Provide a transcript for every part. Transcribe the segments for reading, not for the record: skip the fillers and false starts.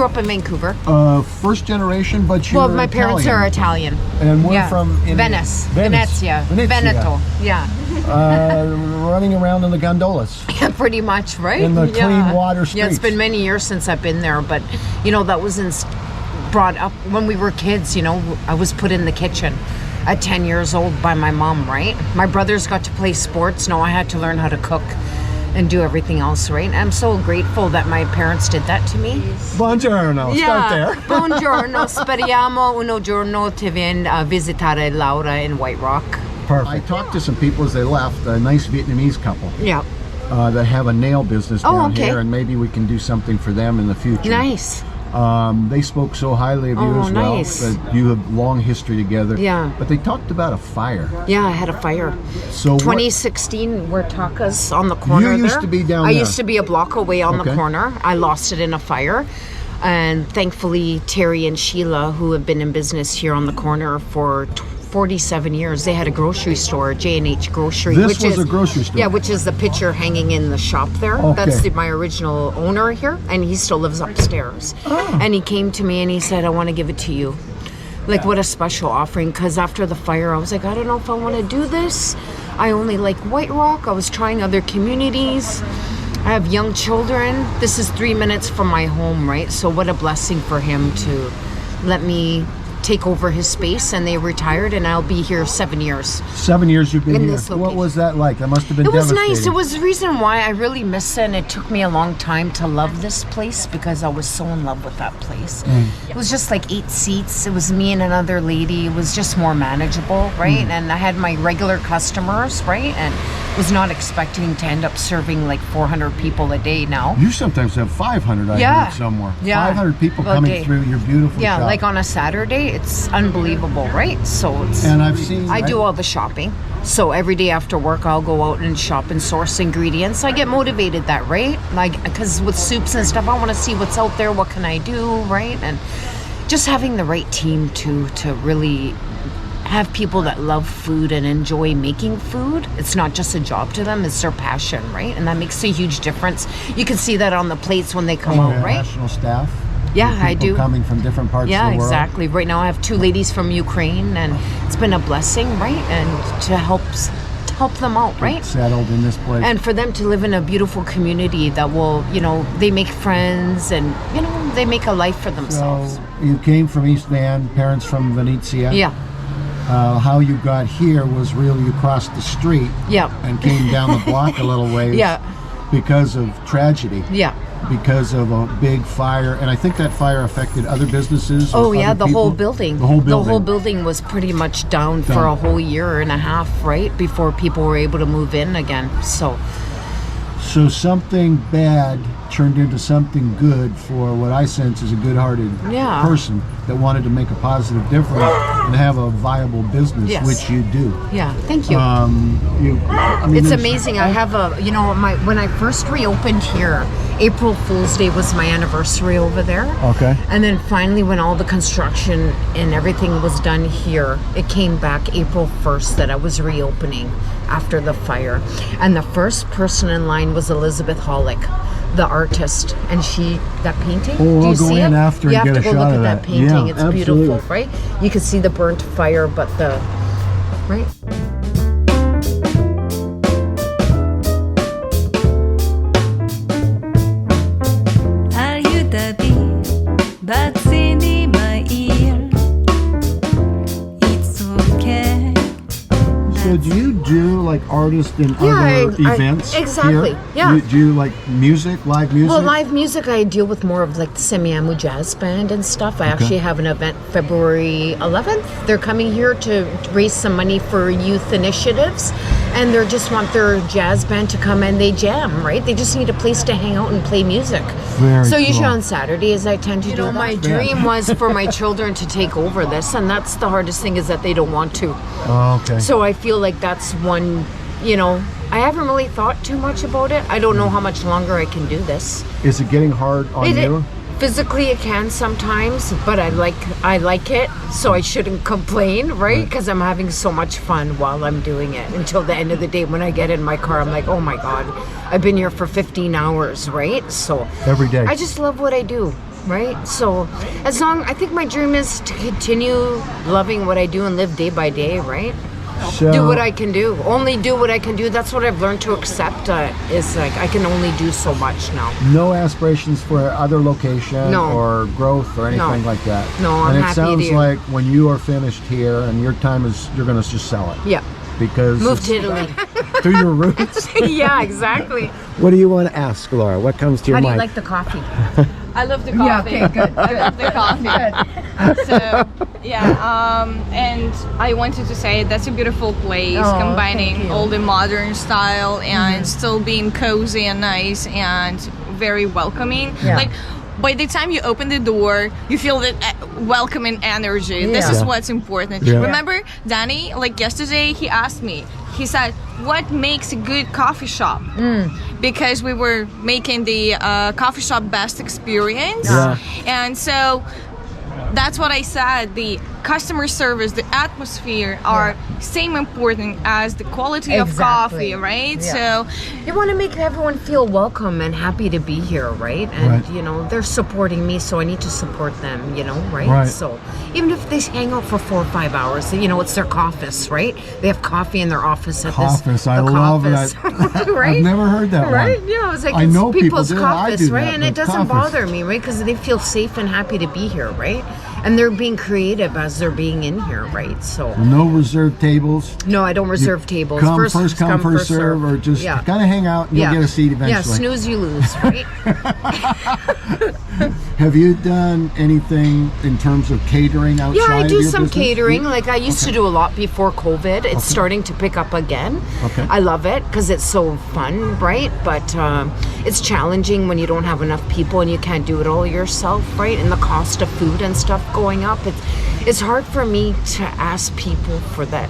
grew up in Vancouver. First generation, but you're Well, my parents are Italian. And we're from Venice. Venezia. Veneto. Yeah. Running around in the gondolas. Yeah, pretty much, right? In the clean water streets. Yeah, it's been many years since I've been there, but that was brought up when we were kids. I was put in the kitchen at 10 years old by my mom, right? My brothers got to play sports. No, I had to learn how to cook and do everything else, right? I'm so grateful that my parents did that to me. Buongiorno. Start there. Buongiorno. Speriamo uno giorno ti ven a visitare Laura in White Rock. Perfect. I talked to some people as they left, a nice Vietnamese couple. Yeah. That have a nail business down here, and maybe we can do something for them in the future. Nice. They spoke so highly of you as well. Nice. That you have long history together. Yeah. But they talked about a fire. Yeah, I had a fire. So 2016, we're Taka's on the corner. You used to be down there. I used to be a block away on the corner. I lost it in a fire. And thankfully, Terry and Sheila, who have been in business here on the corner for 47 years, they had a grocery store, J&H Grocery. This was a grocery store? Yeah, which is the picture hanging in the shop there. Okay. That's my original owner here, and he still lives upstairs. Oh. And he came to me and he said, I want to give it to you. Like, what a special offering, because after the fire, I was like, I don't know if I want to do this. I only like White Rock. I was trying other communities. I have young children. This is 3 minutes from my home, right? So what a blessing for him to let me take over his space, and they retired, and I'll be here 7 years. 7 years you've been in here. This location. What was that like? That must have been devastating. devastating. It was nice. It was the reason why I really miss it, and it took me a long time to love this place because I was so in love with that place. It was just like 8 seats. It was me and another lady. It was just more manageable, right? And I had my regular customers, right? And was not expecting to end up serving like 400 people a day now. You sometimes have 500, I heard somewhere. Yeah. 500 people coming through your beautiful shop. Like on a Saturday, it's unbelievable, right? So it's... And I've seen... I do all the shopping. So every day after work, I'll go out and shop and source ingredients. I get motivated that, right? Like, because with soups and stuff, I want to see what's out there, what can I do, right? And just having the right team to really have people that love food and enjoy making food. It's not just a job to them, it's their passion, right? And that makes a huge difference. You can see that on the plates when they come out, right? National staff. Yeah, I do. Coming from different parts of the world. Yeah, exactly. Right now I have 2 ladies from Ukraine, and it's been a blessing, right? And to help them out, right? Settled in this place. And for them to live in a beautiful community that will, they make friends and, they make a life for themselves. So you came from East Van, parents from Venezia. Yeah. How you got here was really you crossed the street and came down the block a little ways because of tragedy. Yeah. Because of a big fire. And I think that fire affected other businesses. Oh, yeah, the whole building. The whole building. The whole building was pretty much down for a whole year and a half, right? Before people were able to move in again. So something bad turned into something good for what I sense is a good-hearted person that wanted to make a positive difference and have a viable business, which you do. Yeah, thank you. It's amazing. I have when I first reopened here, April Fool's Day was my anniversary over there. Okay. And then finally, when all the construction and everything was done here, it came back April 1st that I was reopening after the fire. And the first person in line was Elizabeth Hollick, the artist, and that painting. Oh, I'll go in after and get a shot of that. You have to go look at that painting. It's beautiful, right? You can see the burnt fire, but right? Are you the bee that's in my ear? It's okay. So do you do like artists in other events? Exactly. Here? Yeah. Do you like music, live music? Well, live music, I deal with more of like the Semiamu Jazz Band and stuff. I actually have an event February 11th. They're coming here to raise some money for youth initiatives, and they just want their jazz band to come and they jam, right? They just need a place to hang out and play music. So usually on Saturdays I tend to do that. My dream was for my children to take over this, and that's the hardest thing is that they don't want to. Oh, okay. So I feel like that's one, I haven't really thought too much about it. I don't know how much longer I can do this. Is it getting hard on you? Physically it can sometimes, but I like it, so I shouldn't complain, right? Because I'm having so much fun while I'm doing it until the end of the day. When I get in my car, I'm like, oh my God, I've been here for 15 hours, right? So every day. I just love what I do. right? So I think my dream is to continue loving what I do and live day by day, right? So, do what I can do. Only do what I can do. That's what I've learned to accept. Is like I can only do so much now. No aspirations for other location or growth or anything like that. No, I'm and happy. It sounds like when you are finished here and your time is, you're going to just sell it. Yeah. Because move to Italy. To your roots. Yeah, exactly. What do you want to ask, Laura? What comes to your mind? How do you like the coffee? I love the coffee. Yeah, okay, good. I love the coffee. So, yeah, and I wanted to say that's a beautiful place, combining all the modern style and still being cozy and nice and very welcoming. Yeah. Like, by the time you open the door, you feel that welcoming energy. Yeah. This is what's important. Yeah. Remember, Danny, like yesterday, he asked me, he said, what makes a good coffee shop? Because we were making the coffee shop best experience. Yeah. And so that's what I said. The customer service, the atmosphere are same important as the quality of coffee, right? Yeah. So you want to make everyone feel welcome and happy to be here, right? And you know, they're supporting me, so I need to support them, you know, right? So even if they hang out for 4 or 5 hours, you know, it's their office, right? They have coffee in their office at this. I love that. Right? I've never heard that right? one. Yeah, it's like I it's know people's people do. I do right? that, And it doesn't bother me, right? Because they feel safe and happy to be here, right? And they're being creative as they're being in here, right? So no reserved tables. No, I don't reserve tables. First come, first serve, or just kind of hang out and you'll get a seat eventually. Yeah, snooze, you lose, right? Have you done anything in terms of catering outside? Yeah, I do of your some business? catering. Like I used to do a lot before COVID. It's starting to pick up again. Okay. I love it because it's so fun, right? But it's challenging when you don't have enough people and you can't do it all yourself, right? And the cost of food and stuff going up. It's hard for me to ask people for that.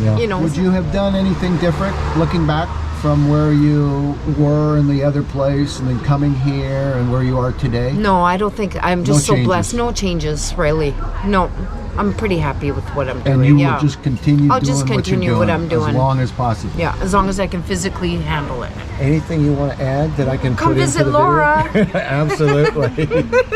Yeah. You know. Would you have done anything different looking back from where you were in the other place and then coming here and where you are today? No, I don't think. I'm just so blessed. No changes, really. No, I'm pretty happy with what I'm doing. And you will just continue I'll just continue what I'm doing. As long as possible. Yeah, as long as I can physically handle it. Anything you want to add that I can Come put into visit the Laura. video? Absolutely.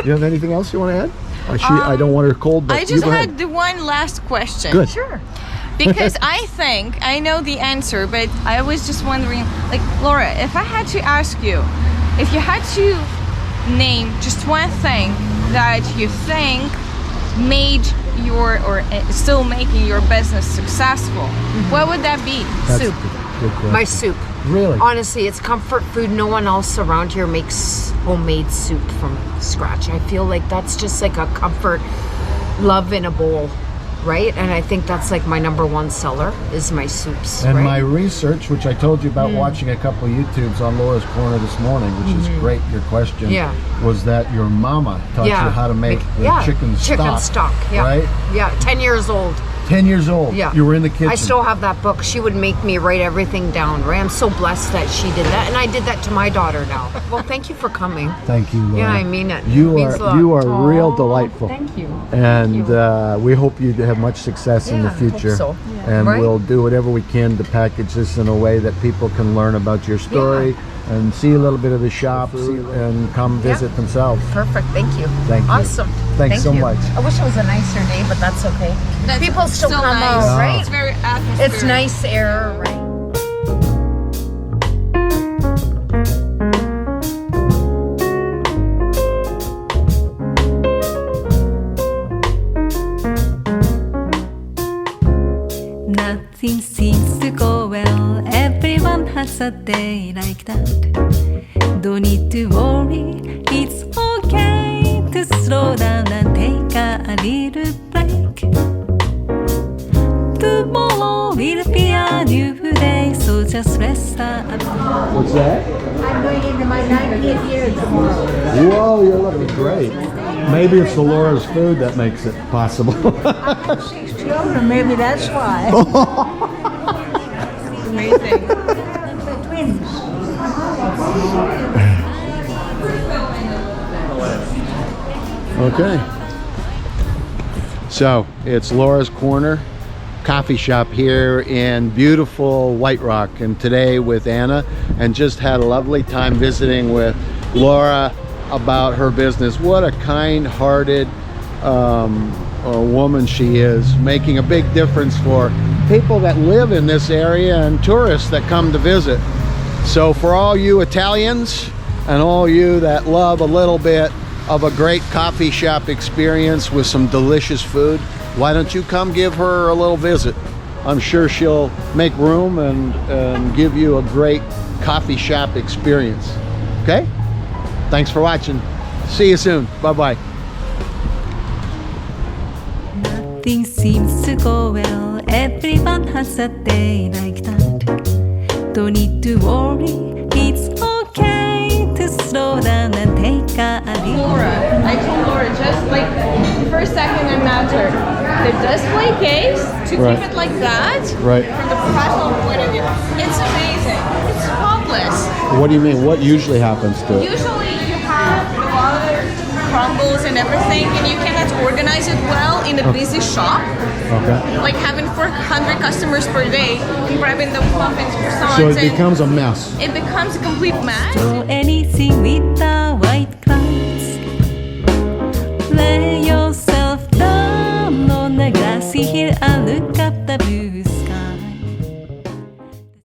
You have anything else you want to add? I don't want her cold, but I just had the one last question. Good. Sure. Because I think I know the answer, but I was just wondering, like, Laura, if I had to ask you, if you had to name just one thing that you think made your, or still making your business successful, what would that be? That's Soup. Good question. My soup. Really? Honestly, it's comfort food. No one else around here makes homemade soup from scratch. I feel like that's just like a comfort, love in a bowl, right? And I think that's like my #1 seller is my soups. And right? my research, which I told you about watching a couple of YouTubes on Laura's Corner this morning, which is great, your question, was that your mama taught you how to make the chicken stock. Right? Yeah, 10 years old. 10 years old. Yeah. You were in the kitchen. I still have that book. She would make me write everything down, right? I'm so blessed that she did that. And I did that to my daughter now. Well, thank you for coming. Thank you, Laura. Yeah, I mean it. You It means a lot. are real delightful. Thank you. And we hope you have much success in the future. Hope so. And Right? we'll do whatever we can to package this in a way that people can learn about your story and see a little bit of the shop and come visit themselves. Perfect. Thank you. Thank you. Awesome. Thanks so much. I wish it was a nicer day, but that's okay. People still come nice. out, right? It's very atmospheric. It's nice air, right? Nothing seems to go well. Everyone has a day like that. Don't need to worry. It's okay to slow down and take a little break. Tomorrow will be a new day, so just rest up. What's that? I'm going into my 90th year tomorrow. Whoa, you're looking great. Maybe it's the Laura's food that makes it possible. I have 6 children, maybe that's why. Amazing. The twins. Okay. So it's Laura's Corner coffee shop here in beautiful White Rock, and today with Anna, and just had a lovely time visiting with Laura, about her business. What a kind-hearted woman she is, making a big difference for people that live in this area and tourists that come to visit. So for all you Italians and all you that love a little bit of a great coffee shop experience with some delicious food, why don't you come give her a little visit? I'm sure she'll make room and give you a great coffee shop experience. Okay? Thanks for watching. See you soon. Bye-bye. Nothing seems to go well. Everyone has a day like that. Don't need to worry. It's okay to slow down and take a leap. I told Laura just like the first second I met her, the display case to Right. keep it like that. Right. From the professional point of view, it's amazing. It's spotless. What do you mean? What usually happens to it? Usually you have a lot of crumbles and everything, and you cannot organize it well in a busy shop. Okay. Like having 400 customers per day and grabbing the muffins, croissants, So it and becomes a mess. it becomes a complete mess. Do anything with the white clouds. Lay yourself down on a grassy hill and look up the view.